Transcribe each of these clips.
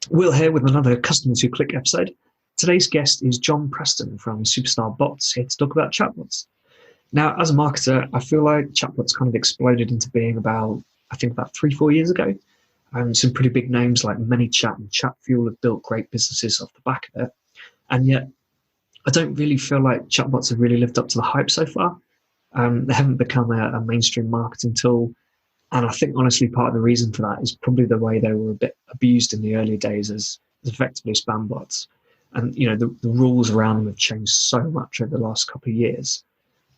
Will here with another Customers Who Click episode. Today's guest is John Preston from SuperstarBots, here to talk about chatbots. Now, as a marketer, I feel like chatbots kind of exploded into being about 3-4 years ago. Some pretty big names like Manychat and Chatfuel have built great businesses off the back of it. And yet, I don't really feel like chatbots have really lived up to the hype so far. They haven't become a mainstream marketing tool. And I think, honestly, part of the reason for that is probably the way they were a bit abused in the early days as effectively spam bots. And, the rules around them have changed so much over the last couple of years.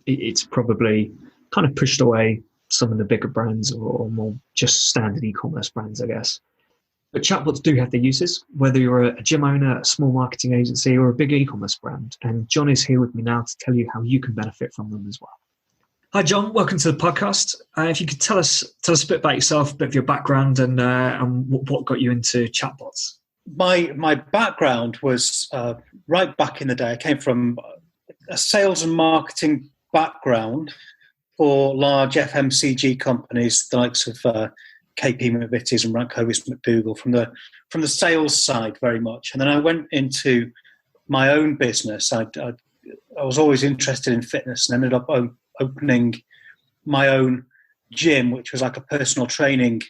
It's probably kind of pushed away some of the bigger brands or more just standard e-commerce brands, I guess. But chatbots do have their uses, whether you're a gym owner, a small marketing agency, or a big e-commerce brand. And John is here with me now to tell you how you can benefit from them as well. Hi, John. Welcome to the podcast. If you could tell us a bit about yourself, a bit of your background, and what got you into chatbots. My background was right back in the day. I came from a sales and marketing background for large FMCG companies, the likes of KP McVitie's and Rankovis McDougall, from the sales side very much. And then I went into my own business. I was always interested in fitness and ended up opening my own gym, which was like a personal training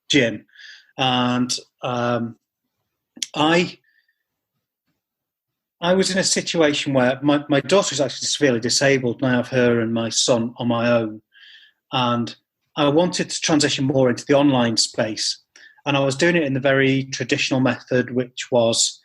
gym. And I was in a situation where my daughter is actually severely disabled, and I have her and my son on my own. And I wanted to transition more into the online space. And I was doing it in the very traditional method, which was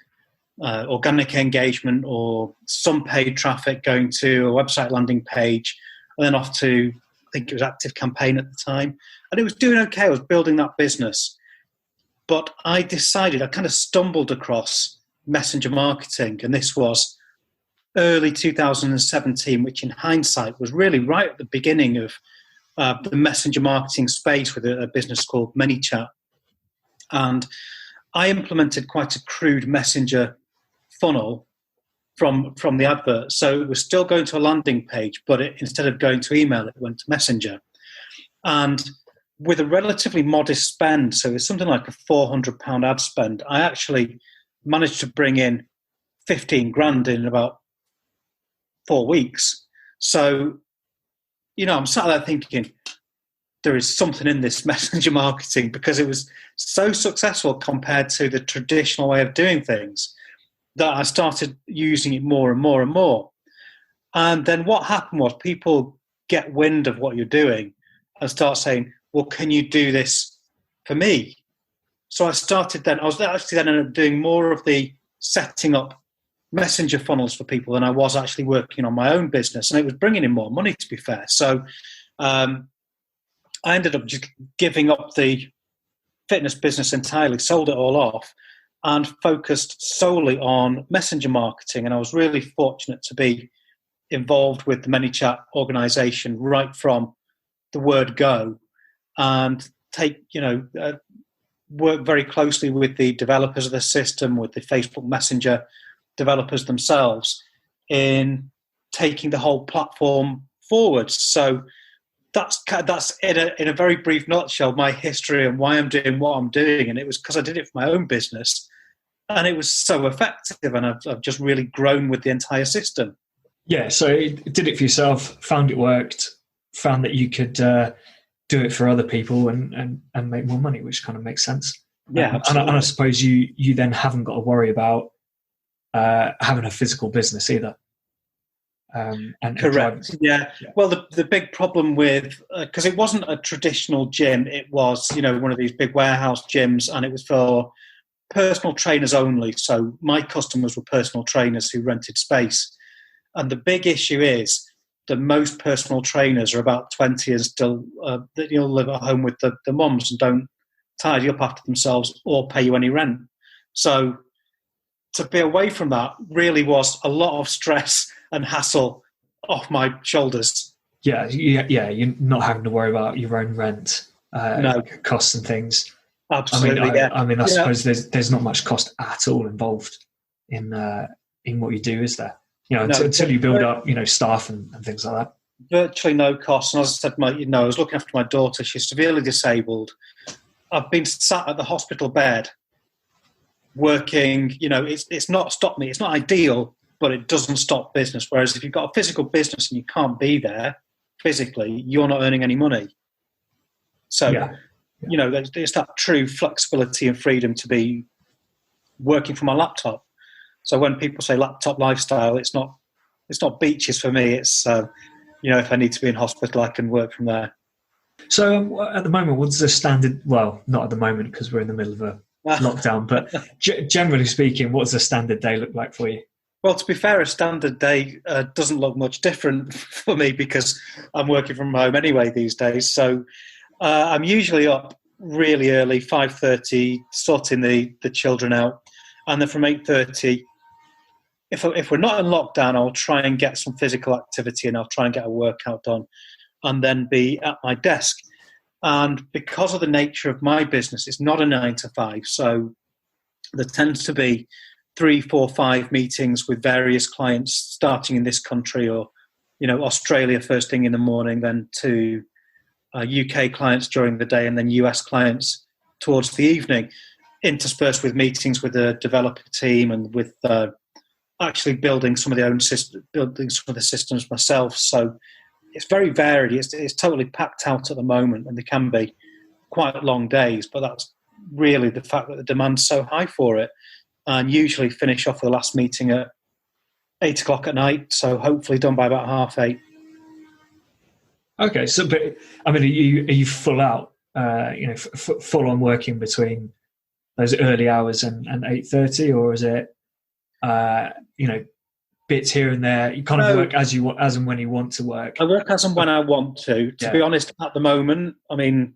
organic engagement or some paid traffic going to a website landing page and then off to, I think it was ActiveCampaign at the time. And it was doing okay. I was building that business. But I decided, I kind of stumbled across messenger marketing, and this was early 2017, which in hindsight was really right at the beginning of the messenger marketing space with a business called Manychat. And I implemented quite a crude messenger funnel from the advert. So it was still going to a landing page, but instead of going to email, it went to Messenger. And with a relatively modest spend, so it's something like a £400 ad spend, I actually managed to bring in 15 grand in about 4 weeks. So, I'm sat there thinking, there is something in this messenger marketing, because it was so successful compared to the traditional way of doing things that I started using it more and more and more. And then what happened was people get wind of what you're doing and start saying, well, can you do this for me? So I was actually then ended up doing more of the setting up messenger funnels for people than I was actually working on my own business. And it was bringing in more money, to be fair. So I ended up just giving up the fitness business entirely, sold it all off, and focused solely on messenger marketing. And I was really fortunate to be involved with the Manychat organization right from the word go, and work very closely with the developers of the system, with the Facebook Messenger developers themselves, in taking the whole platform forward. So that's in a very brief nutshell my history and why I'm doing what I'm doing. And it was because I did it for my own business, and it was so effective, and I've just really grown with the entire system. Yeah, so you did it for yourself, found it worked, found that you could do it for other people and make more money, which kind of makes sense. Yeah, and I suppose you then haven't got to worry about having a physical business either. Correct. Yeah. Well, the big problem with, because it wasn't a traditional gym, it was one of these big warehouse gyms, and it was for personal trainers only. So my customers were personal trainers who rented space, and the big issue is that most personal trainers are about 20 and still live at home with the mums and don't tidy up after themselves or pay you any rent. So to be away from that really was a lot of stress and hassle off my shoulders. Yeah, you're not having to worry about your own rent, costs and things. Absolutely. I suppose there's not much cost at all involved in what you do, is there? Until you build up, staff and things like that. Virtually no cost. And as I said, I was looking after my daughter. She's severely disabled. I've been sat at the hospital bed working, it's not stopped me. It's not ideal, but it doesn't stop business. Whereas if you've got a physical business and you can't be there physically, you're not earning any money. So, there's that true flexibility and freedom to be working from my laptop. So when people say laptop lifestyle, it's not beaches for me. It's, if I need to be in hospital, I can work from there. So at the moment, what's the standard? Well, not at the moment because we're in the middle of a lockdown, but generally speaking, what's a standard day look like for you? Well, to be fair, a standard day doesn't look much different for me because I'm working from home anyway these days. So I'm usually up really early, 5:30, sorting the children out. And then from 8:30, if we're not in lockdown, I'll try and get some physical activity and I'll try and get a workout done and then be at my desk. And because of the nature of my business, it's not a 9 to 5. So there tends to be 3, 4, 5 meetings with various clients starting in this country or, Australia first thing in the morning, then to UK clients during the day and then US clients towards the evening, interspersed with meetings with the developer team and with actually building some of the systems myself. So it's very varied. It's totally packed out at the moment, and they can be quite long days, but that's really the fact that the demand's so high for it. And usually finish off the last meeting at 8 o'clock at night, so hopefully done by about 8:30. Okay, so but I mean, are you full out? Full on working between those early hours and 8:30, or is it bits here and there? You kind of work as and when you want to work. I work as and when I want to. To be honest, at the moment, I mean,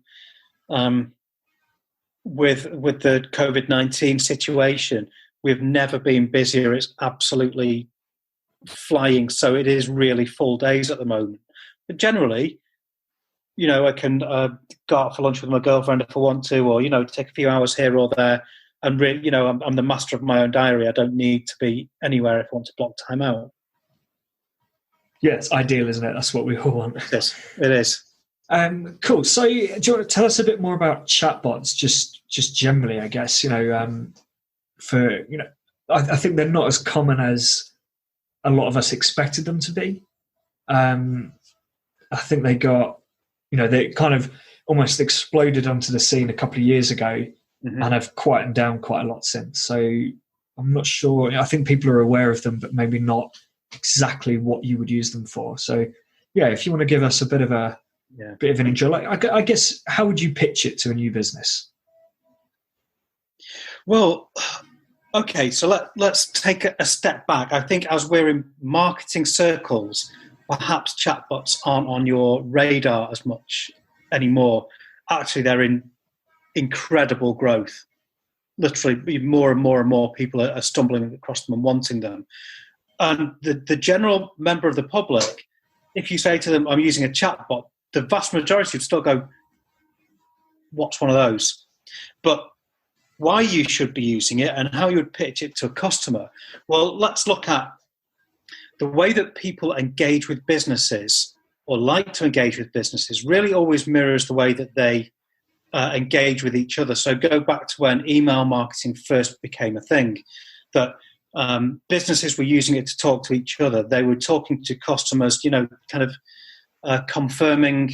with the COVID-19 situation, we've never been busier. It's absolutely flying. So it is really full days at the moment. But generally, I can go out for lunch with my girlfriend if I want to, or, take a few hours here or there. And really, I'm the master of my own diary. I don't need to be anywhere if I want to block time out. Yeah, it's ideal, isn't it? That's what we all want. Yes, it is. Cool. So, do you want to tell us a bit more about chatbots, just generally? I guess I think they're not as common as a lot of us expected them to be. I think they got, they kind of almost exploded onto the scene a couple of years ago. Mm-hmm. And have quietened down quite a lot since. So I'm not sure. I think people are aware of them, but maybe not exactly what you would use them for. So, if you want to give us a bit of an intro, I guess, how would you pitch it to a new business? Well, okay, so let's take a step back. I think as we're in marketing circles, perhaps chatbots aren't on your radar as much anymore. Actually, they're in incredible growth. Literally, more and more and more people are stumbling across them and wanting them. And the general member of the public, if you say to them, I'm using a chatbot, the vast majority would still go, what's one of those? But why you should be using it and how you would pitch it to a customer. Well, let's look at the way that people engage with businesses or like to engage with businesses really always mirrors the way that they engage with each other. So go back to when email marketing first became a thing, that businesses were using it to talk to each other. They were talking to customers, confirming,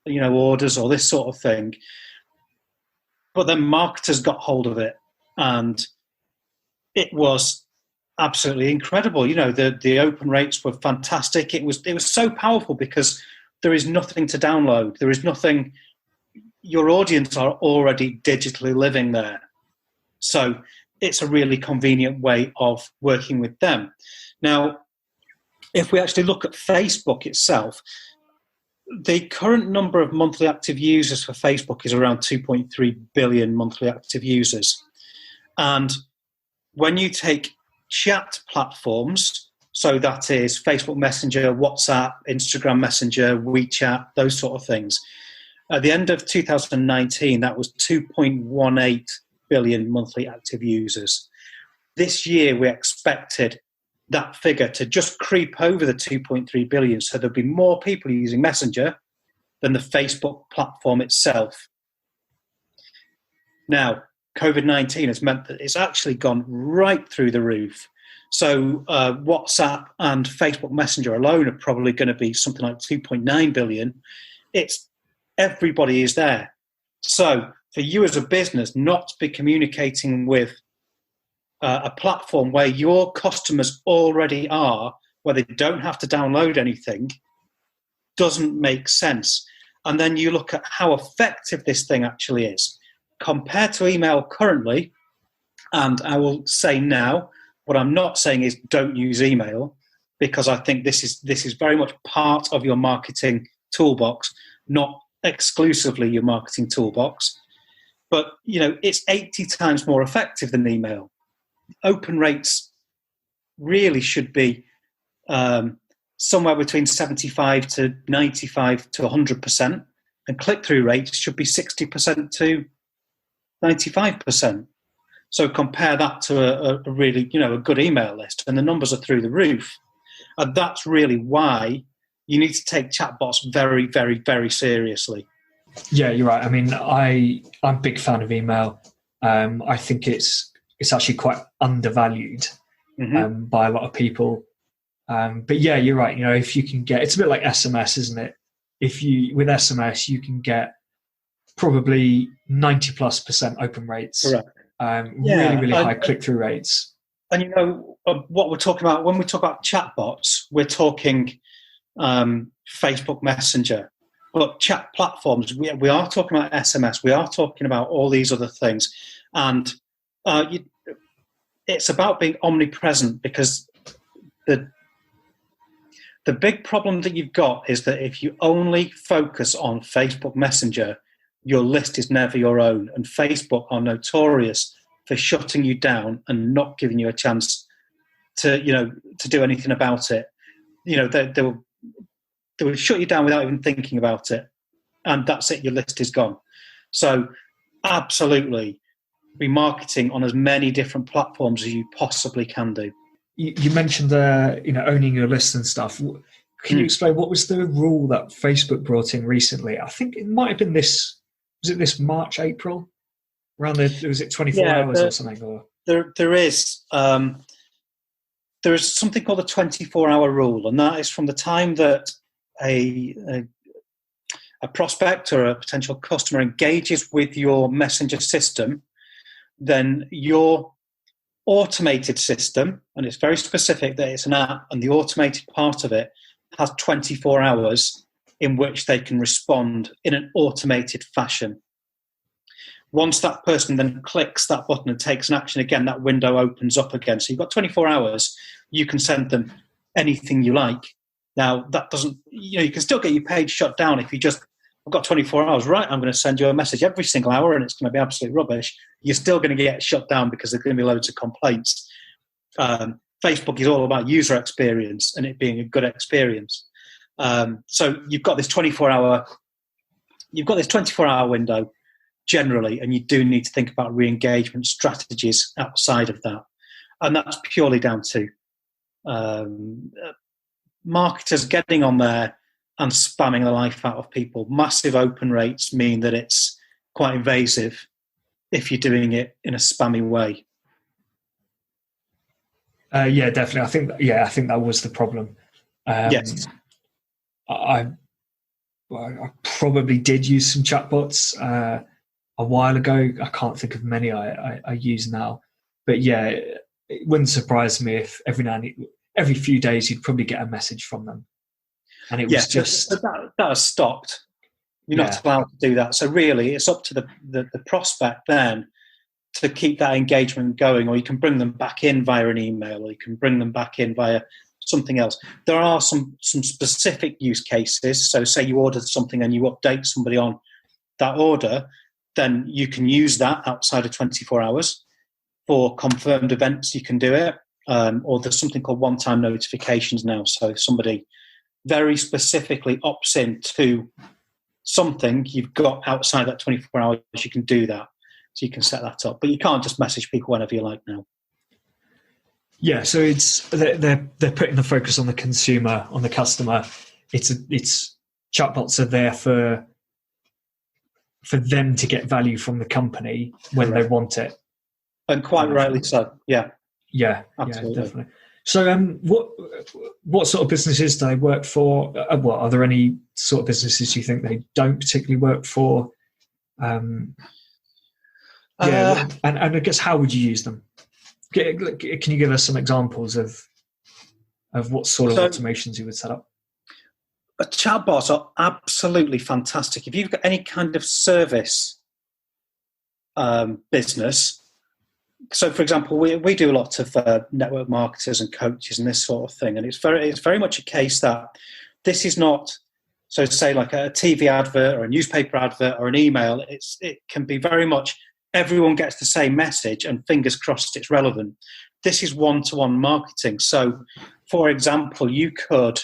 orders or this sort of thing. But then marketers got hold of it, and it was absolutely incredible. The open rates were fantastic. It was so powerful because there is nothing to download. There is nothing. Your audience are already digitally living there. So it's a really convenient way of working with them. Now, if we actually look at Facebook itself, the current number of monthly active users for Facebook is around 2.3 billion monthly active users. And when you take chat platforms, so that is Facebook Messenger, WhatsApp, Instagram Messenger, WeChat, those sort of things, at the end of 2019, that was 2.18 billion monthly active users. This year, we expected that figure to just creep over the 2.3 billion. So there'll be more people using Messenger than the Facebook platform itself. Now, COVID-19 has meant that it's actually gone right through the roof. So WhatsApp and Facebook Messenger alone are probably going to be something like 2.9 billion. Everybody is there. So for you as a business not to be communicating with a platform where your customers already are, where they don't have to download anything, doesn't make sense. And then you look at how effective this thing actually is. Compared to email currently, and I will say now, what I'm not saying is don't use email, because I think this is very much part of your marketing toolbox, not exclusively your marketing toolbox. But, it's 80 times more effective than email. Open rates really should be somewhere between 75 to 95 to 100%, and click-through rates should be 60% to 95%. So compare that to a really, a good email list, and the numbers are through the roof. And that's really why you need to take chatbots very, very, very seriously. Yeah, you're right. I mean, I'm a big fan of email. I think it's actually quite undervalued by a lot of people. But yeah, you're right. If you can get, it's a bit like SMS, isn't it? With SMS, you can get probably 90+% open rates. Correct. Really, really high click-through rates. And what we're talking about, when we talk about chatbots, we're talking Facebook Messenger. But chat platforms, we are talking about SMS, we are talking about all these other things. And it's about being omnipresent, because the big problem that you've got is that if you only focus on Facebook Messenger, your list is never your own. And Facebook are notorious for shutting you down and not giving you a chance to do anything about it. They will shut you down without even thinking about it. And that's it, your list is gone. So absolutely be marketing on as many different platforms as you possibly can do. You mentioned owning your list and stuff. Can you explain what was the rule that Facebook brought in recently? I think it might have been this March, April? Around was it 24 hours or something? Or there is something called the 24-hour rule, and that is from the time that a prospect or a potential customer engages with your messenger system, then your automated system, and it's very specific that it's an app, and the automated part of it has 24 hours in which they can respond in an automated fashion. Once that person then clicks that button and takes an action again, that window opens up again. So you've got 24 hours. You can send them anything you like. Now, that doesn't, you can still get your page shut down if you just, I've got 24 hours, right? I'm going to send you a message every single hour and it's going to be absolute rubbish. You're still going to get shut down because there's going to be loads of complaints. Facebook is all about user experience and it being a good experience. So you've got this 24-hour window generally, and you do need to think about re-engagement strategies outside of that. And that's purely down to marketers getting on there and spamming the life out of people. Massive open rates mean that it's quite invasive if you're doing it in a spammy way. Yeah, definitely. I think that was the problem. Yes. I probably did use some chatbots a while ago. I can't think of many I use now. But yeah, it wouldn't surprise me if every few days you'd probably get a message from them. And it was just... That has stopped. You're not allowed to do that. So really, it's up to the prospect then to keep that engagement going, or you can bring them back in via an email, or you can bring them back in via something else. There are some specific use cases. So say you ordered something and you update somebody on that order, then you can use that outside of 24 hours. For confirmed events, you can do it. Or there's something called one-time notifications now. So if somebody very specifically opts in to something you've got outside that 24 hours, you can do that. So you can set that up. But you can't just message people whenever you like now. Yeah, so they're putting the focus on the consumer, on the customer. It's chatbots are there for for them to get value from the company when they want it. And quite rightly so. Yeah. Yeah, absolutely. Yeah, definitely. So, what sort of businesses do they work for? Are there any sort of businesses you think they don't particularly work for? And I guess how would you use them? Can you give us some examples of what sort of automations you would set up? Chatbots are absolutely fantastic. If you've got any kind of service business, so for example, we do a lot of network marketers and coaches and this sort of thing, and it's very much a case that this is not, so say like a TV advert or a newspaper advert or an email. It can be very much everyone gets the same message and fingers crossed it's relevant. This is one-to-one marketing. So, for example, you could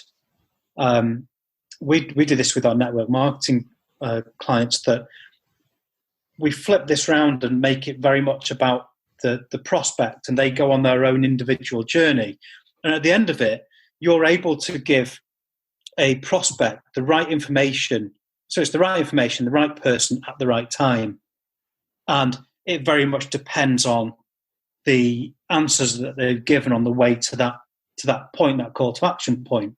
we do this with our network marketing clients, that we flip this round and make it very much about the prospect, and they go on their own individual journey. And at the end of it, you're able to give a prospect the right information. So it's the right information, the right person at the right time. And it very much depends on the answers that they've given on the way to that point, that call to action point.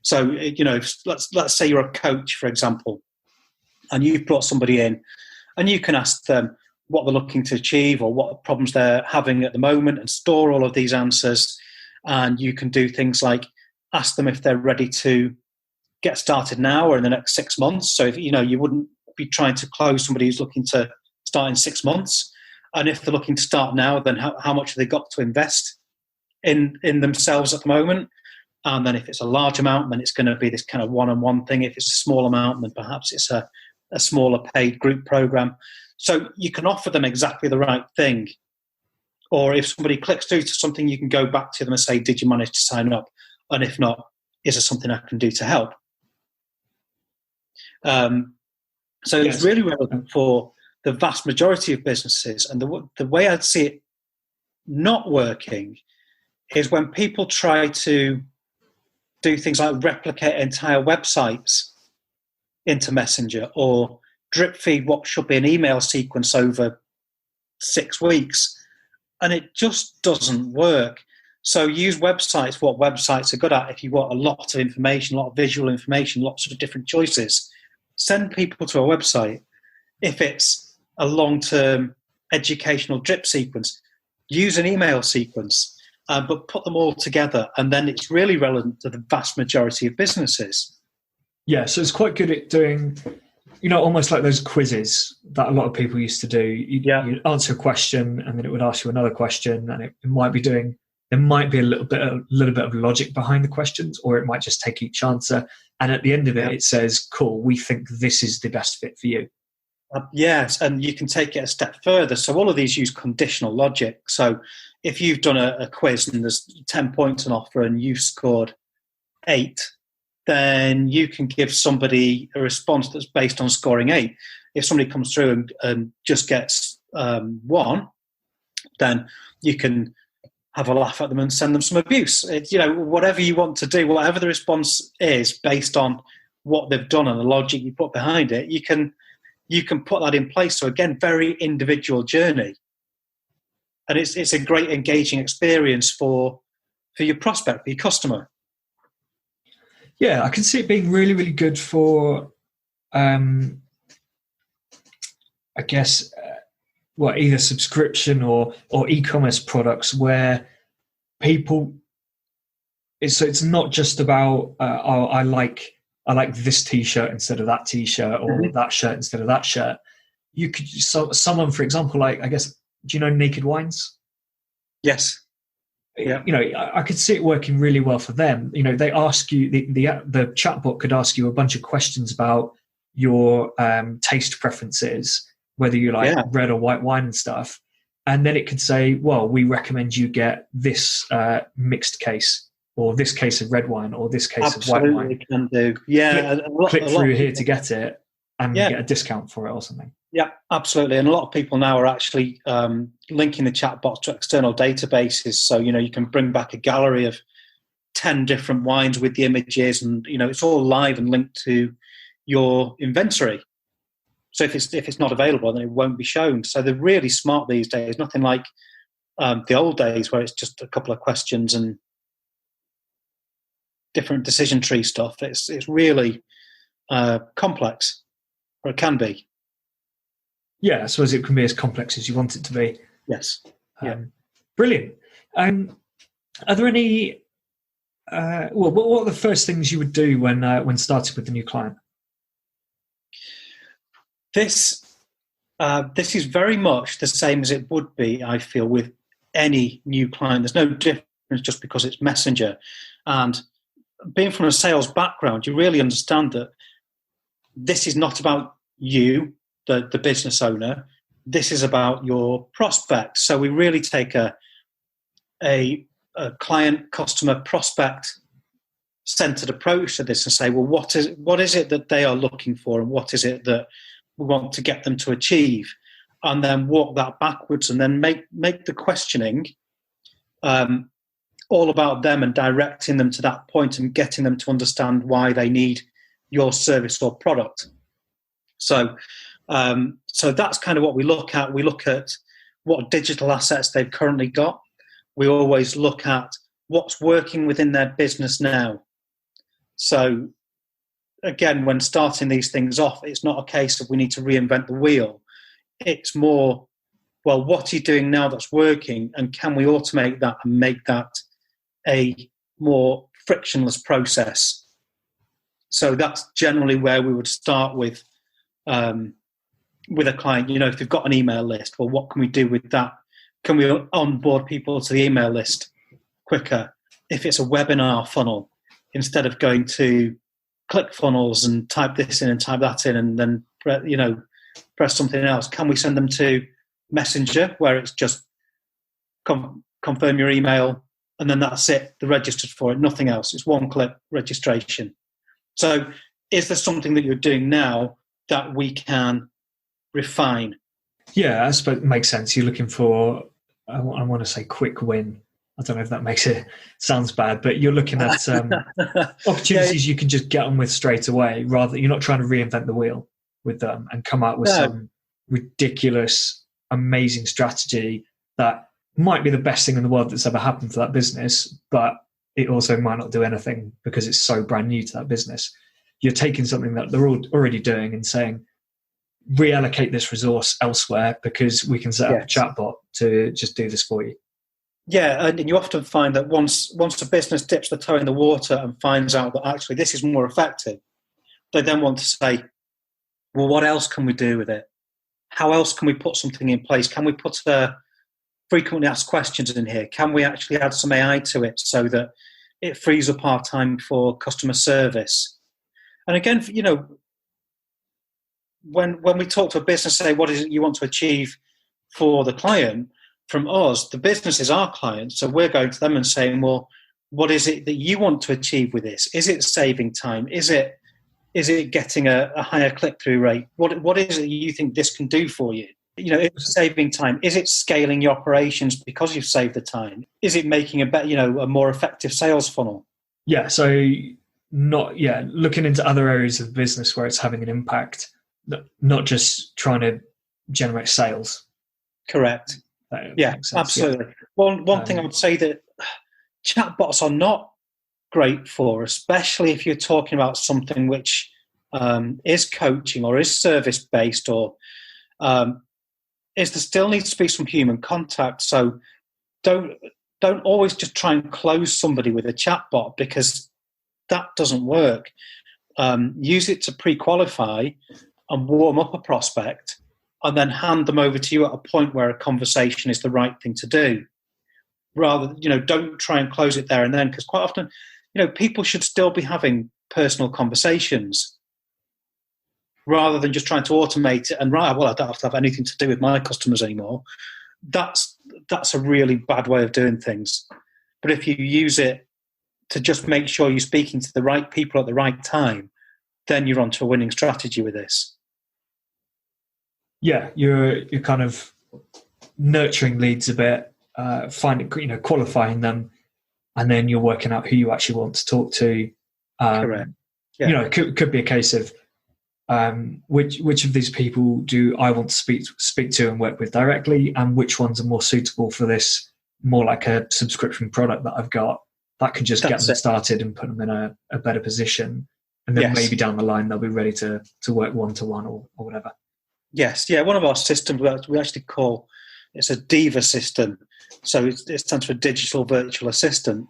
So, let's say you're a coach, for example, and you've brought somebody in, and you can ask them what they're looking to achieve or what problems they're having at the moment, and store all of these answers. And you can do things like ask them if they're ready to get started now or in the next 6 months. So if you wouldn't be trying to close somebody who's looking to start in 6 months. And if they're looking to start now, then how much have they got to invest in themselves at the moment? And then if it's a large amount, then it's going to be this kind of one-on-one thing. If it's a small amount, then perhaps it's a smaller paid group program. So you can offer them exactly the right thing. Or if somebody clicks through to something, you can go back to them and say, did you manage to sign up? And if not, is there something I can do to help? So it's really relevant for the vast majority of businesses. And the way I'd see it not working is when people try to do things like replicate entire websites into Messenger, or drip feed what should be an email sequence over 6 weeks. And it just doesn't work. So use websites for what websites are good at. If you want a lot of information, a lot of visual information, lots of different choices, send people to a website. If it's a long-term educational drip sequence, use an email sequence, but put them all together, and then it's really relevant to the vast majority of businesses. Yeah, so it's quite good at doing, almost like those quizzes that a lot of people used to do. You'd answer a question, and then it would ask you another question, and it might be doing, there might be a little bit of logic behind the questions, or it might just take each answer, and at the end of it, it says, cool, we think this is the best fit for you. Yes, and you can take it a step further. So all of these use conditional logic. So if you've done a quiz and there's 10 points on offer and you've scored 8, then you can give somebody a response that's based on scoring 8. If somebody comes through and just gets 1, then you can have a laugh at them and send them some abuse. Whatever you want to do, whatever the response is based on what they've done and the logic you put behind it, you can put that in place. So again, very individual journey. And it's a great engaging experience for your prospect, for your customer. Yeah, I can see it being really, really good for, I guess, either subscription or e-commerce products where people. It's not just about I like this T-shirt instead of that T-shirt, or that shirt instead of that shirt. You could someone, for example, like, I guess, do you know Naked Wines? Yes. Yeah. I could see it working really well for them. They ask you, the chatbot could ask you a bunch of questions about your taste preferences, whether you like red or white wine and stuff, and then it could say, well, we recommend you get this mixed case, or this case of red wine, or this case of white wine. Can do. Yeah. Click through here to get it and get a discount for it or something. Yeah, absolutely. And a lot of people now are actually linking the chatbots to external databases. So, you can bring back a gallery of 10 different wines with the images, and, it's all live and linked to your inventory. So if it's not available, then it won't be shown. So they're really smart these days. Nothing like the old days where it's just a couple of questions and different decision tree stuff. It's really complex, or it can be. Yeah, I suppose it can be as complex as you want it to be. Yes. Yeah. Brilliant. Are there any? What are the first things you would do when starting with a new client? This is very much the same as it would be, I feel, with any new client. There's no difference just because it's Messenger. And being from a sales background, you really understand that this is not about you, the business owner. This is about your prospects. So we really take a client, customer, prospect centered approach to this and say, well, what is it that they are looking for, and what is it that we want to get them to achieve, and then walk that backwards, and then make the questioning all about them and directing them to that point and getting them to understand why they need your service or product. So that's kind of what we look at. We look at what digital assets they've currently got. We always look at what's working within their business now. So again, when starting these things off, it's not a case of we need to reinvent the wheel. It's more, well, what are you doing now that's working, and can we automate that and make that a more frictionless process? So that's generally where we would start with a client. If they've got an email list, well, what can we do with that? Can we onboard people to the email list quicker? If it's a webinar funnel, instead of going to ClickFunnels and type this in and type that in and then press something else, can we send them to Messenger, where it's just confirm your email and then that's it, they're registered for it, nothing else, it's one-click registration. So is there something that you're doing now that we can refine? Yeah, I suppose it makes sense. You're looking for, I want to say quick win. I don't know if that makes it sounds bad, but you're looking at opportunities you can just get on with straight away. Rather, you're not trying to reinvent the wheel with them and come out with some ridiculous, amazing strategy that might be the best thing in the world that's ever happened for that business, but it also might not do anything because it's so brand new to that business. You're taking something that they're already doing and saying, reallocate this resource elsewhere because we can set up a chatbot to just do this for you. Yeah, and you often find that once a business dips the toe in the water and finds out that actually this is more effective, they then want to say, well, what else can we do with it? How else can we put something in place? Can we put frequently asked questions in here? Can we actually add some AI to it so that it frees up our time for customer service? And again, when we talk to a business, say, what is it you want to achieve for the client? From us, the business is our client, so we're going to them and saying, well, what is it that you want to achieve with this? Is it saving time? Is it getting a higher click-through rate? What is it you think this can do for you? Is it saving time? Is it scaling your operations because you've saved the time? Is it making a more effective sales funnel? Yeah, so looking into other areas of the business where it's having an impact, not just trying to generate sales. Correct. Yeah, absolutely. Yeah. One thing I would say that chatbots are not great for, especially if you're talking about something which is coaching or is service-based or is there still needs to be some human contact. So don't always just try and close somebody with a chatbot because that doesn't work. Use it to pre-qualify and warm up a prospect and then hand them over to you at a point where a conversation is the right thing to do. Rather, don't try and close it there and then, because quite often, people should still be having personal conversations rather than just trying to automate it and, I don't have to have anything to do with my customers anymore. That's a really bad way of doing things. But if you use it to just make sure you're speaking to the right people at the right time, then you're onto a winning strategy with this. Yeah, you're kind of nurturing leads a bit, qualifying them, and then you're working out who you actually want to talk to. Correct. Yeah. It could be a case of which of these people do I want to speak to and work with directly, and which ones are more suitable for this, more like a subscription product that I've got that can just get them started and put them in a better position, and then maybe down the line they'll be ready to work one-to-one or whatever. Yes, yeah. One of our systems we actually call, it's a DIVA system, so it stands for Digital Virtual Assistant,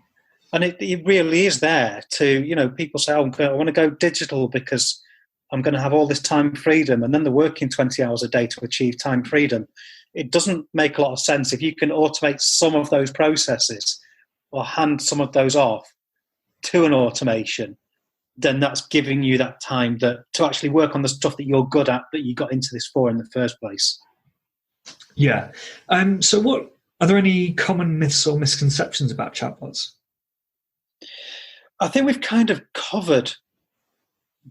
and it really is there to, people say, I want to go digital because I'm going to have all this time freedom, and then they're working 20 hours a day to achieve time freedom. It doesn't make a lot of sense. If you can automate some of those processes or hand some of those off to an automation, then that's giving you that time to actually work on the stuff that you're good at, that you got into this for in the first place. Yeah. So are there any common myths or misconceptions about chatbots? I think we've kind of covered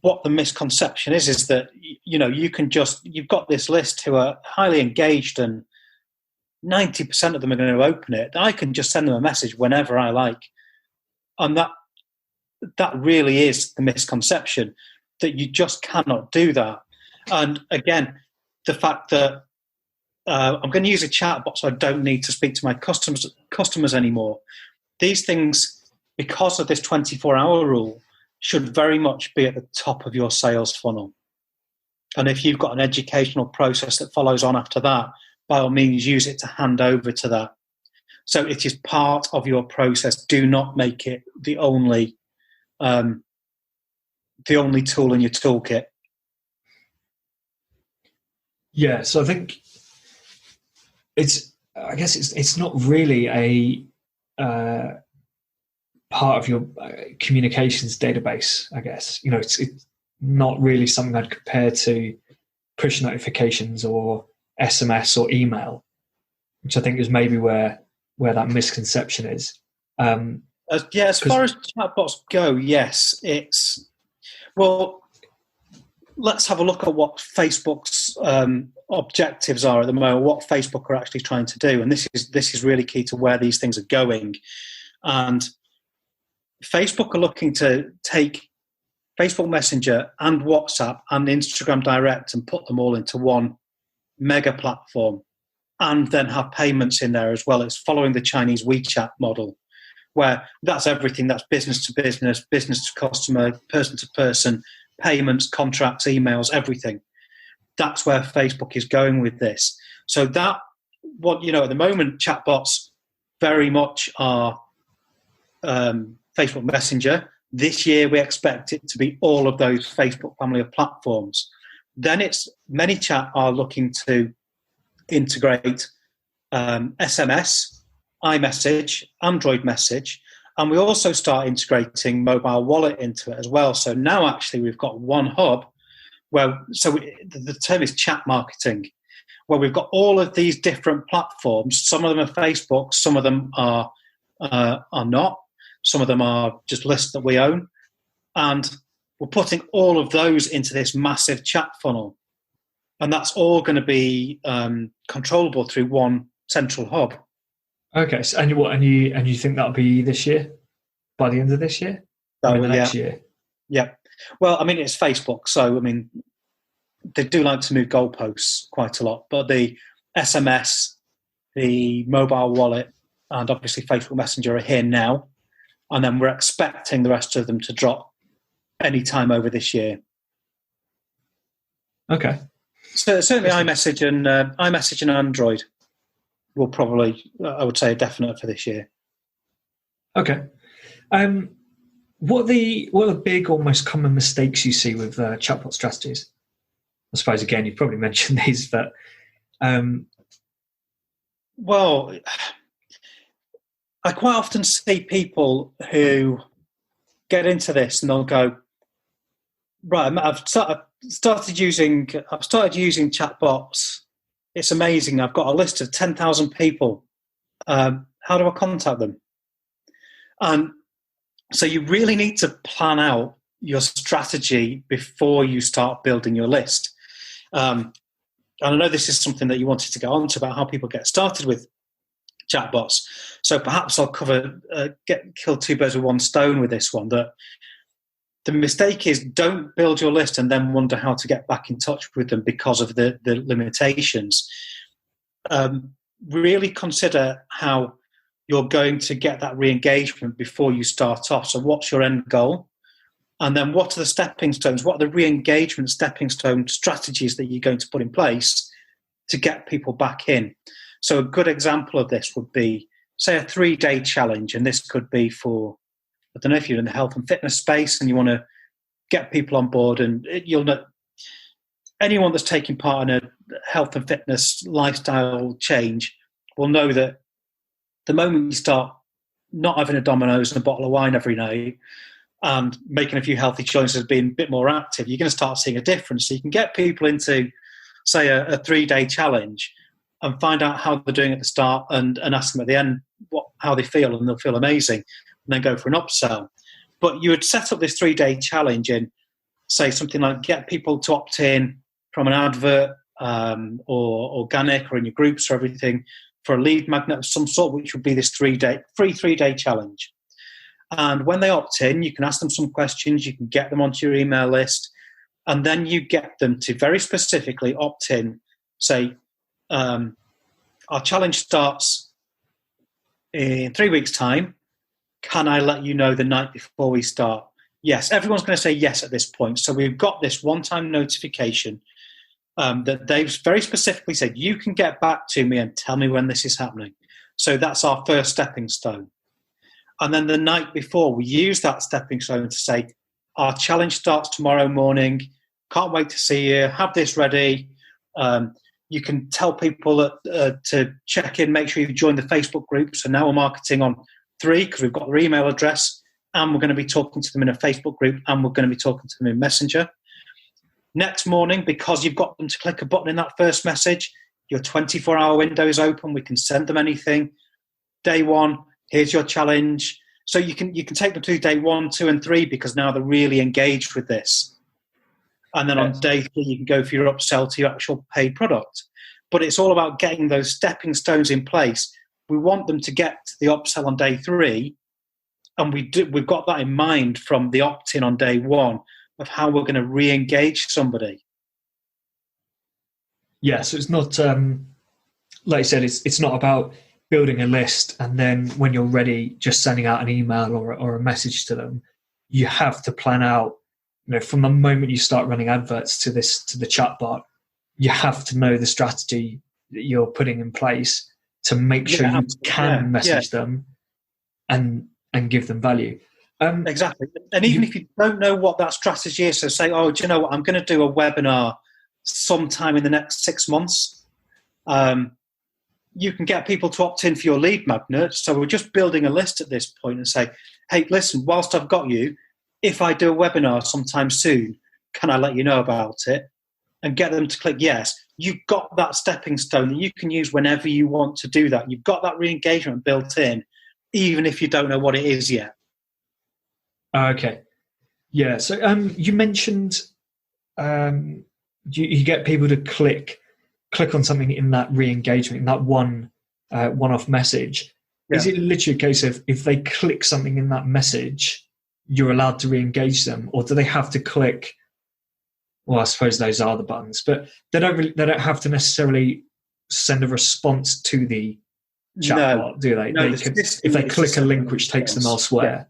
what the misconception is that, you've got this list who are highly engaged and 90% of them are going to open it. I can just send them a message whenever I like. And that really is the misconception, that you just cannot do that. And again, the fact that I'm going to use a chatbot so I don't need to speak to my customers anymore. These things, because of this 24-hour rule, should very much be at the top of your sales funnel. And if you've got an educational process that follows on after that, by all means use it to hand over to that. So it is part of your process. Do not make it the only tool in your toolkit. Yeah, so I think it's not really a part of your communications database, I guess. It's not really something I'd compare to push notifications or SMS or email, which I think is maybe where that misconception is. As far as chatbots go, yes, let's have a look at what Facebook's objectives are at the moment, what Facebook are actually trying to do. And this is really key to where these things are going. And Facebook are looking to take Facebook Messenger and WhatsApp and Instagram Direct and put them all into one mega platform, and then have payments in there as well. It's following the Chinese WeChat model, where that's everything. That's business to business, business to customer, person to person, payments, contracts, emails, everything. That's where Facebook is going with this. So at the moment, chatbots very much are Facebook Messenger. This year, we expect it to be all of those Facebook family of platforms. Then Manychat are looking to integrate SMS, iMessage, Android Message, and we also start integrating mobile wallet into it as well. So now actually we've got one hub the term is chat marketing, where we've got all of these different platforms. Some of them are Facebook, some of them are not. Some of them are just lists that we own. And we're putting all of those into this massive chat funnel. And that's all going to be controllable through one central hub. Okay. So, and you think that'll be this year? By the end of this year? Next year? Yeah. Well, it's Facebook. So, they do like to move goalposts quite a lot. But the SMS, the mobile wallet, and obviously Facebook Messenger are here now. And then we're expecting the rest of them to drop any time over this year. Okay. So certainly iMessage and Android will probably, I would say, a definite for this year. Okay. What are the big or most common mistakes you see with chatbot strategies? I suppose, again, you've probably mentioned these, but... Well, I quite often see people who get into this and they'll go, right, I've started using chatbots. It's amazing. I've got a list of 10,000 people. How do I contact them? And so you really need to plan out your strategy before you start building your list. And I know this is something that you wanted to go on to about how people get started with chatbots. So perhaps I'll kill two birds with one stone with this one. That the mistake is don't build your list and then wonder how to get back in touch with them because of the limitations. Really consider how you're going to get that re-engagement before you start off. So what's your end goal? And then what are the stepping stones? What are the re-engagement stepping stone strategies that you're going to put in place to get people back in? So a good example of this would be, say, a 3-day challenge. And this could be for, I don't know if you're in the health and fitness space and you want to get people on board, and you'll know anyone that's taking part in a health and fitness lifestyle change will know that the moment you start not having a Domino's and a bottle of wine every night and making a few healthy choices, being a bit more active, you're going to start seeing a difference. So you can get people into, say, a 3-day challenge and find out how they're doing at the start and ask them at the end how they feel, and they'll feel amazing, and then go for an upsell. But you would set up this 3-day challenge in, say, something like get people to opt in from an advert or organic or in your groups or everything for a lead magnet of some sort, which would be this free 3-day challenge. And when they opt in, you can ask them some questions, you can get them onto your email list, and then you get them to very specifically opt in. Say, our challenge starts in 3 weeks' time. Can I let you know the night before we start? Yes, everyone's going to say yes at this point. So we've got this one-time notification that they've very specifically said, you can get back to me and tell me when this is happening. So that's our first stepping stone. And then the night before, we use that stepping stone to say, our challenge starts tomorrow morning. Can't wait to see you. Have this ready. You can tell people to check in, make sure you've joined the Facebook group. So now we're marketing on 3 because we've got their email address, and we're going to be talking to them in a Facebook group, and we're going to be talking to them in Messenger. Next morning, because you've got them to click a button in that first message, your 24-hour window is open. We can send them anything. Day 1, here's your challenge. So you can take them to day 1, 2, and 3 because now they're really engaged with this. And then on day 3, you can go for your upsell to your actual paid product. But it's all about getting those stepping stones in place. We want them to get to the upsell on day 3, and we've got that in mind from the opt-in on day 1 of how we're going to re-engage somebody. Yeah, so it's not, like you said, it's not about building a list and then when you're ready, just sending out an email or a message to them. You have to plan out, from the moment you start running adverts to the chatbot, you have to know the strategy that you're putting in place to make sure you can message them and give them value. Exactly. And even if you don't know what that strategy is, so say, do you know what, I'm going to do a webinar sometime in the next 6 months. You can get people to opt in for your lead magnet. So we're just building a list at this point and say, hey, listen, whilst I've got you, if I do a webinar sometime soon, can I let you know about it? And get them to click yes. You've got that stepping stone that you can use whenever you want to do that. You've got that re-engagement built in, even if you don't know what it is yet. Okay. Yeah. So you mentioned you get people to click on something in that re-engagement, in that one-off message. Yeah. Is it literally a case of if they click something in that message, you're allowed to re-engage them, or do they have to click? Well, I suppose those are the buttons, but they don't have to necessarily send a response to the chatbot, do they? No, if they click a link which takes them elsewhere.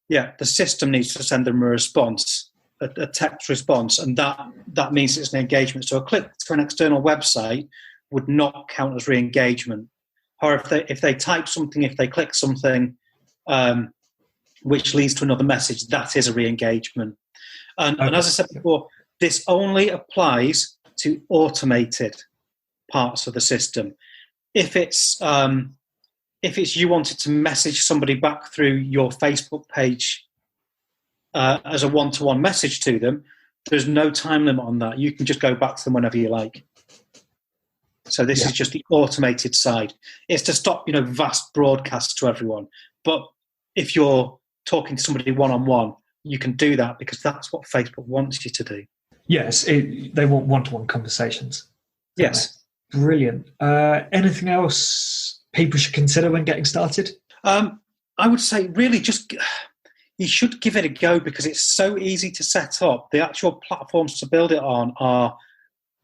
Yeah, the system needs to send them a response, a text response, and that means it's an engagement. So a click to an external website would not count as re-engagement. Or if they type something, if they click something, which leads to another message, that is a re-engagement. And as I said before, this only applies to automated parts of the system. If it's you wanted to message somebody back through your Facebook page as a one-to-one message to them, there's no time limit on that. You can just go back to them whenever you like. So this is just the automated side. It's to stop, vast broadcasts to everyone. But if you're talking to somebody one-on-one, you can do that because that's what Facebook wants you to do. Yes, they want one-to-one conversations. Yes. Brilliant. Anything else people should consider when getting started? I would say really just, you should give it a go because it's so easy to set up. The actual platforms to build it on are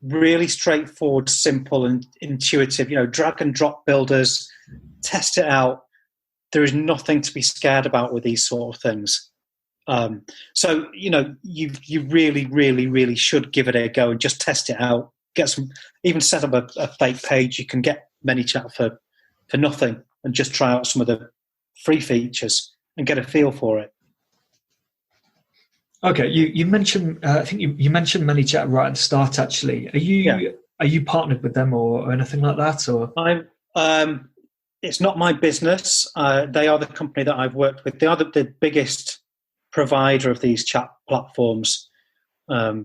really straightforward, simple, and intuitive. Drag and drop builders. Test it out. There is nothing to be scared about with these sort of things. So you really, really, really should give it a go and just test it out. Even set up a fake page. You can get Manychat for nothing and just try out some of the free features and get a feel for it. Okay, you mentioned I think you mentioned Manychat right at the start. Actually, are you partnered with them or anything like that? Or it's not my business. They are the company that I've worked with. They are the biggest provider of these chat platforms. But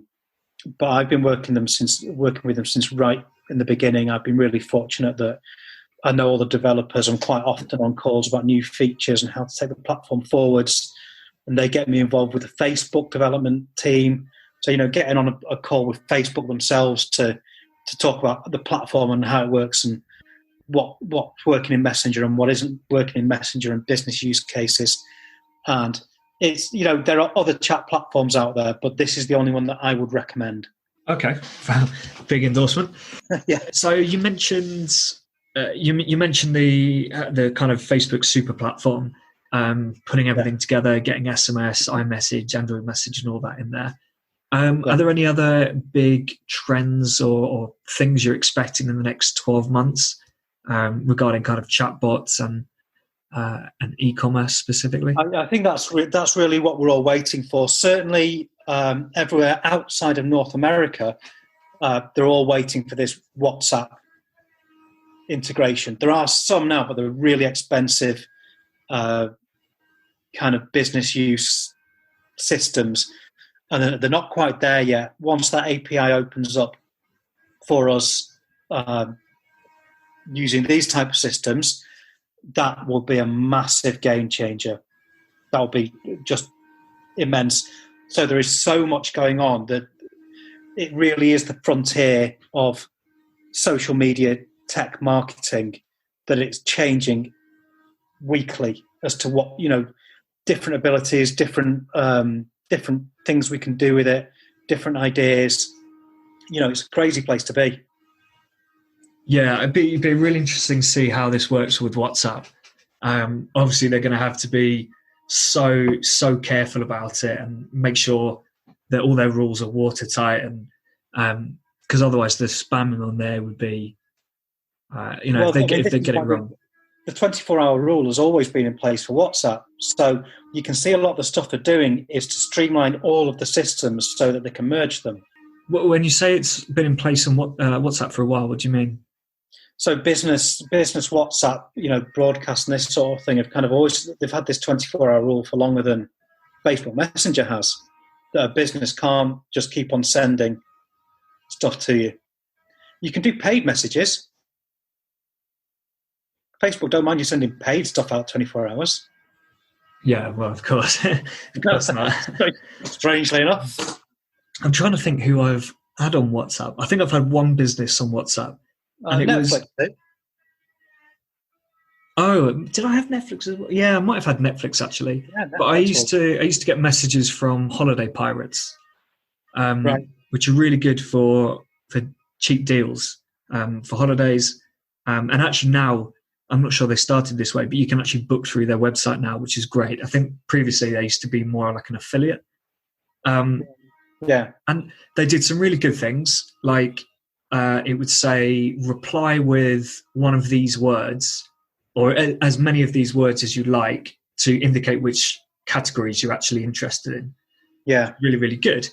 I've been working with them since right in the beginning. I've been really fortunate that I know all the developers. I'm quite often on calls about new features and how to take the platform forwards. And they get me involved with the Facebook development team. So, getting on a call with Facebook themselves to talk about the platform and how it works and what's working in Messenger and what isn't working in Messenger and business use cases. And it's, there are other chat platforms out there, but this is the only one that I would recommend. Okay, big endorsement. Yeah. So you mentioned you mentioned the kind of Facebook super platform, putting everything together, getting SMS, iMessage, Android message, and all that in there. Are there any other big trends or things you're expecting in the next 12 months regarding kind of chatbots and e-commerce specifically? I think that's really what we're all waiting for. Certainly, everywhere outside of North America, they're all waiting for this WhatsApp integration. There are some now, but they're really expensive kind of business use systems, and they're not quite there yet. Once that API opens up for us using these type of systems, that will be a massive game changer. That will be just immense. So there is so much going on that it really is the frontier of social media tech marketing, that it's changing weekly as to what, different abilities, different things we can do with it, different ideas. It's a crazy place to be. Yeah, it'd be really interesting to see how this works with WhatsApp. Obviously, they're going to have to be so careful about it and make sure that all their rules are watertight, and because otherwise the spamming on there would be, if they get it wrong. The 24-hour rule has always been in place for WhatsApp. So you can see a lot of the stuff they're doing is to streamline all of the systems so that they can merge them. When you say it's been in place on WhatsApp for a while, what do you mean? So business WhatsApp, broadcast and this sort of thing have kind of always, they've had this 24-hour rule for longer than Facebook Messenger has. That a business can't just keep on sending stuff to you. You can do paid messages. Facebook don't mind you sending paid stuff out 24 hours. Yeah, well, of course. Of course not. Strangely enough. I'm trying to think who I've had on WhatsApp. I think I've had one business on WhatsApp. And it Netflix. Oh, did I have Netflix as well? Yeah, I might have had Netflix actually. Yeah, but I used to get messages from holiday pirates, right, which are really good for cheap deals for holidays. And actually now, I'm not sure they started this way, but you can actually book through their website now, which is great. I think previously they used to be more like an affiliate. Yeah. And they did some really good things, like it would say reply with one of these words, or as many of these words as you like, to indicate which categories you're actually interested in. Yeah. Really, really good.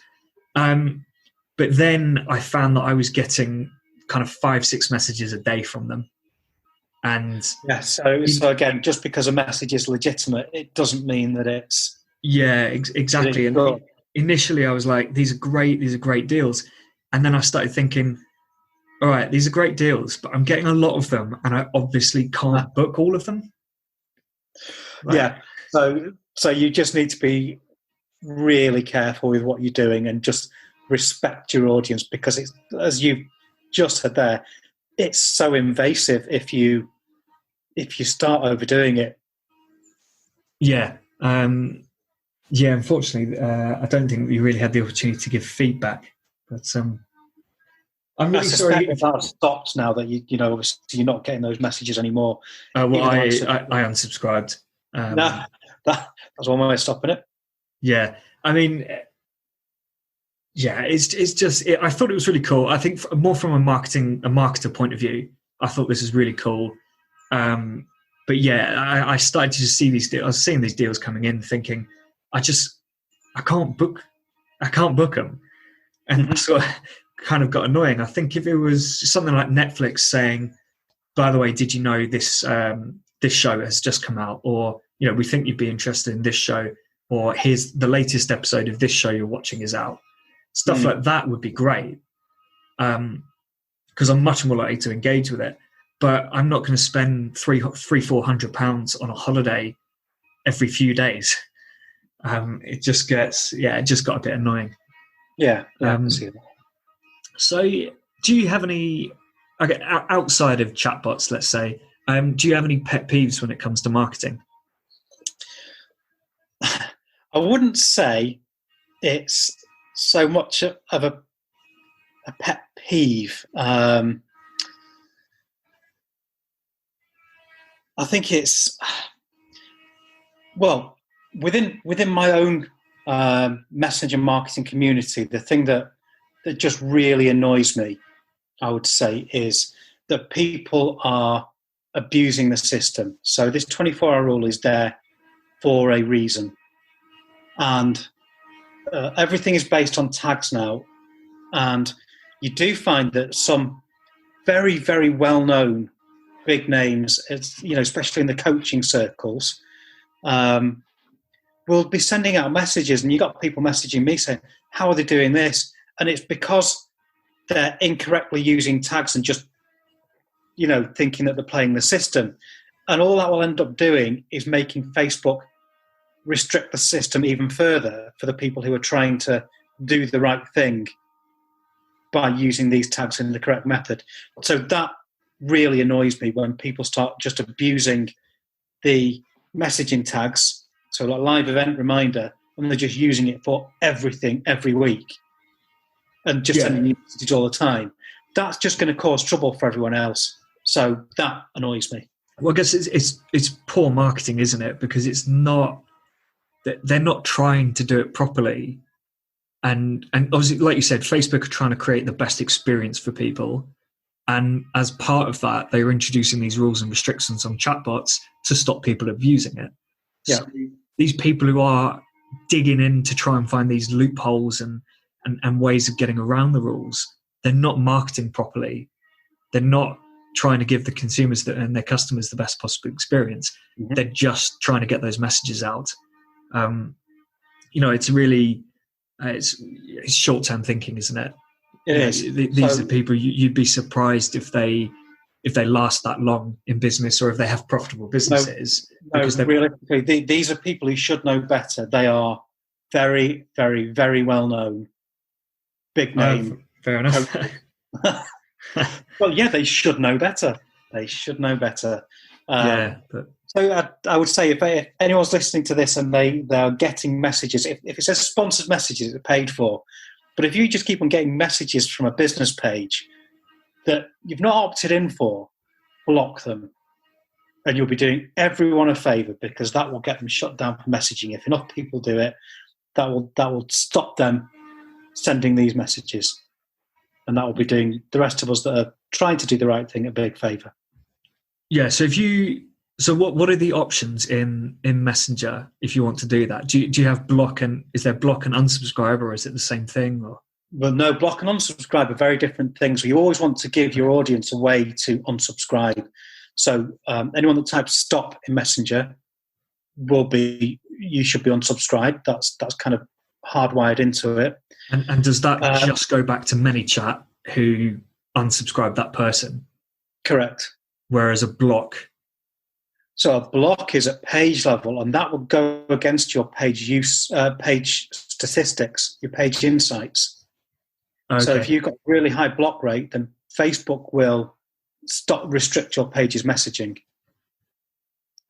But then I found that I was getting kind of 5-6 messages a day from them. And so again, just because a message is legitimate, it doesn't mean that it's... Yeah, exactly. And initially I was like, these are great deals. And then I started thinking, all right, these are great deals, but I'm getting a lot of them and I obviously can't book all of them. Yeah. So you just need to be really careful with what you're doing and just respect your audience, because it's, as you just said there, it's so invasive if you start overdoing it. Yeah. Yeah, unfortunately, I don't think we really had the opportunity to give feedback. But I'm I really sorry. suspect that that's stopped now that obviously you're not getting those messages anymore. Well, Even though I unsubscribed. no, that's one way of stopping it. Yeah, I mean, yeah, it's just. I thought it was really cool. I think more from a marketer point of view, I thought this was really cool. But yeah, I started to see these deals. I was seeing these deals coming in, thinking, I can't book them, and that's what kind of got annoying. I think if it was something like Netflix saying, by the way, did you know this this show has just come out, or we think you'd be interested in this show, or here's the latest episode of this show you're watching is out. Stuff like that would be great, because I'm much more likely to engage with it. But I'm not going to spend £400 on a holiday every few days. It just got a bit annoying. Yeah. So, do you have any, outside of chatbots, let's say, do you have any pet peeves when it comes to marketing? I wouldn't say it's so much of a pet peeve. I think it's within my own messenger marketing community. The thing that just really annoys me, I would say, is that people are abusing the system. So this 24-hour rule is there for a reason, and everything is based on tags now. And you do find that some very, very well-known big names, especially in the coaching circles, will be sending out messages, and you got people messaging me saying, how are they doing this? And it's because they're incorrectly using tags and just, thinking that they're playing the system. And all that will end up doing is making Facebook restrict the system even further for the people who are trying to do the right thing by using these tags in the correct method. So that really annoys me when people start just abusing the messaging tags, so like live event reminder, and they're just using it for everything every week and just sending you messages all the time. That's just going to cause trouble for everyone else. So that annoys me. Well, I guess it's poor marketing, isn't it? Because they're not trying to do it properly. And obviously, like you said, Facebook are trying to create the best experience for people. And as part of that, they were introducing these rules and restrictions on chatbots to stop people abusing it. Yeah. So these people who are digging in to try and find these loopholes and ways of getting around the rules, they're not marketing properly. They're not trying to give the consumers and their customers the best possible experience. Mm-hmm. They're just trying to get those messages out. It's really it's short-term thinking, isn't it? It is. These are people you'd be surprised if they last that long in business, or if they have profitable businesses. Realistically, these are people who should know better. They are very, very, very well known, big name. Fair enough. Well, yeah, they should know better. They should know better. So I would say if anyone's listening to this and they're getting messages, if it says sponsored messages, it's paid for. But if you just keep on getting messages from a business page that you've not opted in for, block them. And you'll be doing everyone a favour, because that will get them shut down for messaging. If enough people do it, that will stop them sending these messages. And that will be doing the rest of us that are trying to do the right thing a big favour. Yeah, so what are the options in Messenger if you want to do that? Do you have is there block and unsubscribe, or is it the same thing? Or? Well, no, block and unsubscribe are very different things. You always want to give your audience a way to unsubscribe. So anyone that types stop in Messenger you should be unsubscribed. That's kind of hardwired into it. And does that just go back to Manychat, who unsubscribed that person? Correct. Whereas a block... So a block is at page level, and that will go against your page statistics, your page insights. Okay. So if you've got a really high block rate, then Facebook will restrict your page's messaging.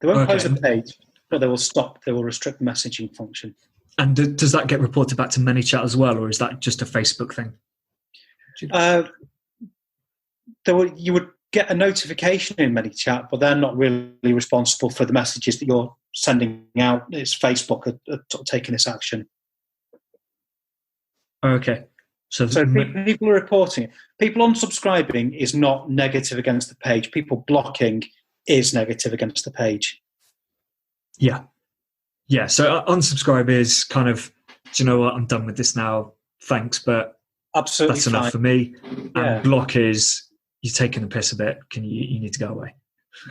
They won't close the page, but they will restrict the messaging function. And does that get reported back to Manychat as well, or is that just a Facebook thing? You would get a notification in Manychat, but they're not really responsible for the messages that you're sending out. It's Facebook are taking this action. Okay. So people are reporting it. People unsubscribing is not negative against the page. People blocking is negative against the page. Yeah. Yeah. So unsubscribe is kind of, do you know what? I'm done with this now. Thanks, but absolutely that's enough fine. for me. Yeah. And block is, you're taking the piss a bit. You need to go away.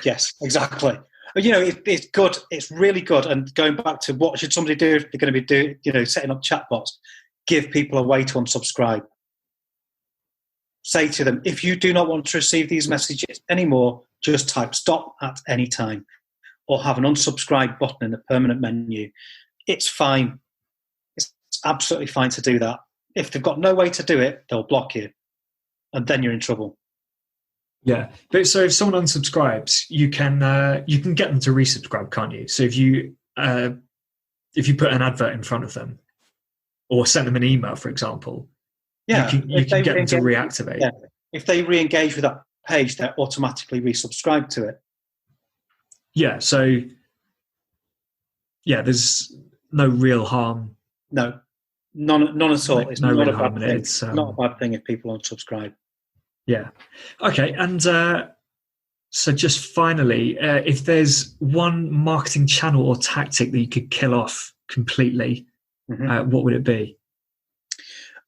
Yes, exactly. It's good. It's really good. And going back to what should somebody do if they're going to be setting up chatbots, give people a way to unsubscribe. Say to them, if you do not want to receive these messages anymore, just type stop at any time, or have an unsubscribe button in the permanent menu. It's fine. It's absolutely fine to do that. If they've got no way to do it, they'll block you, and then you're in trouble. Yeah, but so if someone unsubscribes, you can get them to resubscribe, can't you? So if you put an advert in front of them, or send them an email, for example, you can get them to reactivate. Yeah. If they re-engage with that page, they're automatically resubscribed to it. Yeah. So yeah, there's no real harm. No, none at all. It's not a bad thing. It's not a bad thing if people unsubscribe. Yeah. Okay. And so just finally, if there's one marketing channel or tactic that you could kill off completely, what would it be?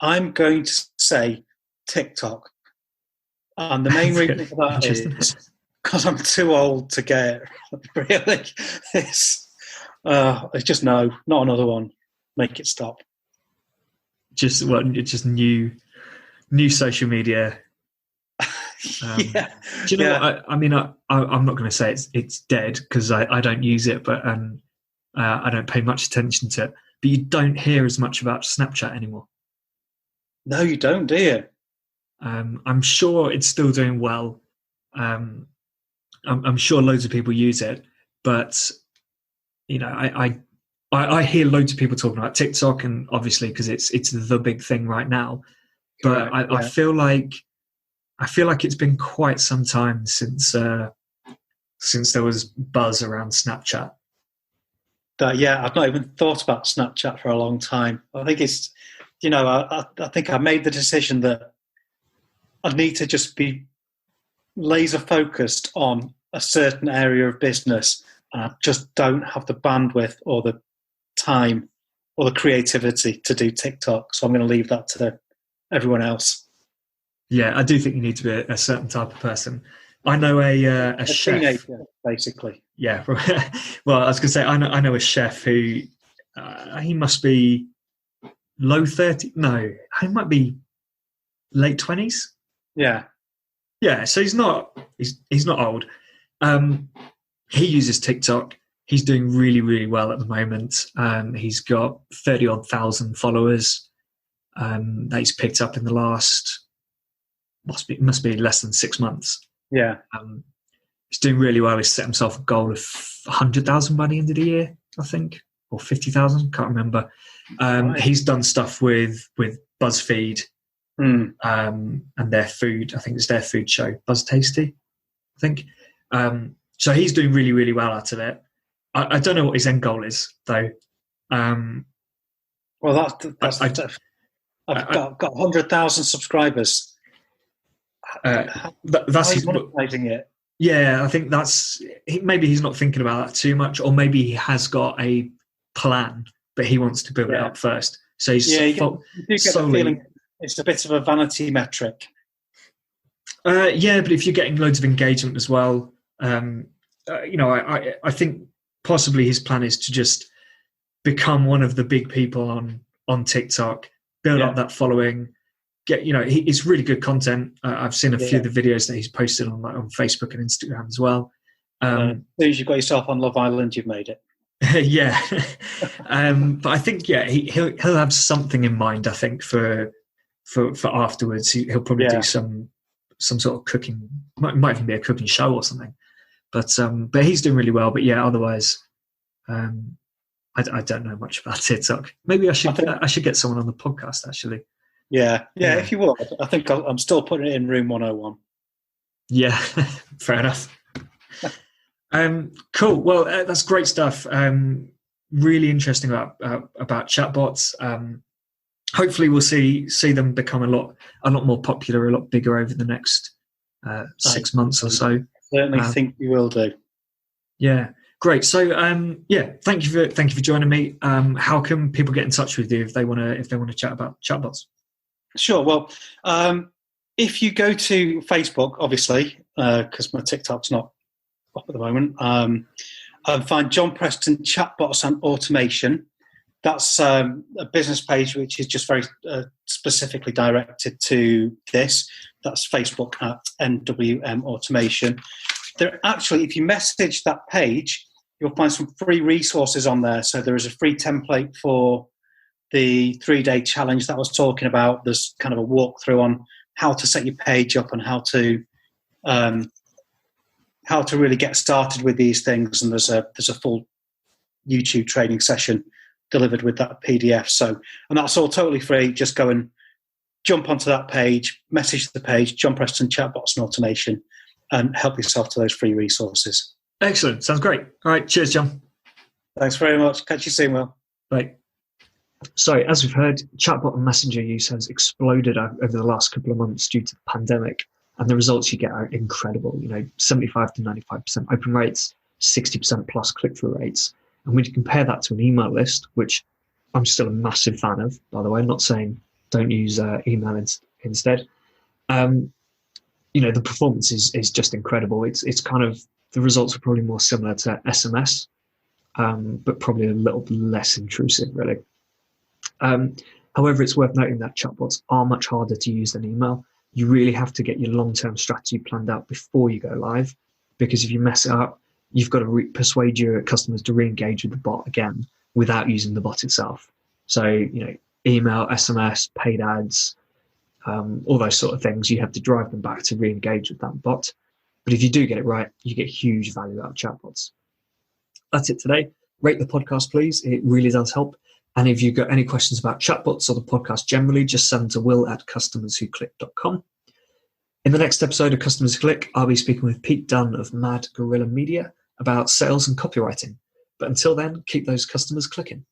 I'm going to say TikTok. And the main reason for that is because I'm too old to get it. Really. It's just no, not another one. Make it stop. Just new social media. Yeah. Do you know what? I mean, I'm not going to say it's dead because I don't use it, but I don't pay much attention to it. But you don't hear as much about Snapchat anymore. No, you don't, do you? I'm sure it's still doing well. I'm sure loads of people use it, but I hear loads of people talking about TikTok, and obviously because it's the big thing right now. But I feel like it's been quite some time since there was buzz around Snapchat. I've not even thought about Snapchat for a long time. I think it's, I think I made the decision that I need to just be laser focused on a certain area of business, and I just don't have the bandwidth or the time or the creativity to do TikTok. So I'm going to leave that to everyone else. Yeah, I do think you need to be a certain type of person. I know a chef, teenager, basically. Yeah. Well, I was going to say I know a chef who he must be low 30s. No, he might be late 20s. Yeah. Yeah. So he's not old. He uses TikTok. He's doing really, really well at the moment. He's got 30-odd thousand followers that he's picked up in the last must be less than 6 months. Yeah. He's doing really well. He's set himself a goal of 100,000 by the end of the year, I think, or 50,000. Can't remember. Right. He's done stuff with BuzzFeed and their food. I think it's their food show, Buzz Tasty, I think. So he's doing really, really well out of it. I don't know what his end goal is, though. Well, I've got 100,000 subscribers. That's he's monetizing it. Yeah, I think maybe he's not thinking about that too much, or maybe he has got a plan, but he wants to build it up first. So he's you do get the feeling it's a bit of a vanity metric. Yeah, but if you're getting loads of engagement as well, I think possibly his plan is to just become one of the big people on TikTok, build up that following. It's really good content. I've seen a few of the videos that he's posted on Facebook and Instagram as well. As soon as you've got yourself on Love Island, you've made it. Yeah. But I think he'll have something in mind. I think for afterwards, he'll probably do some sort of cooking. Might even be a cooking show or something. But he's doing really well. But otherwise, I I don't know much about TikTok. Maybe I should get someone on the podcast, actually. Yeah, if you would. I think I'm still putting it in room 101. Yeah, fair enough. Cool. Well, that's great stuff. Really interesting about chatbots. Hopefully, we'll see them become a lot more popular, a lot bigger over the next 6 months or so. Certainly think you will do. Yeah, great. So, thank you for joining me. How can people get in touch with you if they want to chat about chatbots? Sure. Well, if you go to Facebook, obviously, because my TikTok's not up at the moment, and find John Preston Chatbots and Automation. That's a business page which is just very specifically directed to this. That's Facebook at NWM Automation. There actually, if you message that page, you'll find some free resources on there. So there is a free template for the 3-day challenge that I was talking about. There's kind of a walkthrough on how to set your page up and how to really get started with these things. And there's a full YouTube training session delivered with that PDF. So, and that's all totally free. Just go and jump onto that page, message the page, John Preston Chatbots and Automation, and help yourself to those free resources. Excellent. Sounds great. All right. Cheers, John. Thanks very much. Catch you soon, Will. Bye. So, as we've heard, chatbot and messenger use has exploded over the last couple of months due to the pandemic, and the results you get are incredible. 75 to 95% open rates, 60% plus click-through rates. And when you compare that to an email list, which I'm still a massive fan of, by the way, I'm not saying don't use email instead. The performance is just incredible. It's kind of, the results are probably more similar to SMS, but probably a little less intrusive, really. However, it's worth noting that chatbots are much harder to use than email. You really have to get your long-term strategy planned out before you go live, because if you mess it up, you've got to persuade your customers to re-engage with the bot again without using the bot itself. So, email, SMS, paid ads, all those sort of things, you have to drive them back to re-engage with that bot. But if you do get it right, you get huge value out of chatbots. That's it today. Rate the podcast, please. It really does help. And if you've got any questions about chatbots or the podcast generally, just send them to will@customerswhoclick.com. In the next episode of Customers Who Click, I'll be speaking with Pete Dunn of Mad Gorilla Media about sales and copywriting. But until then, keep those customers clicking.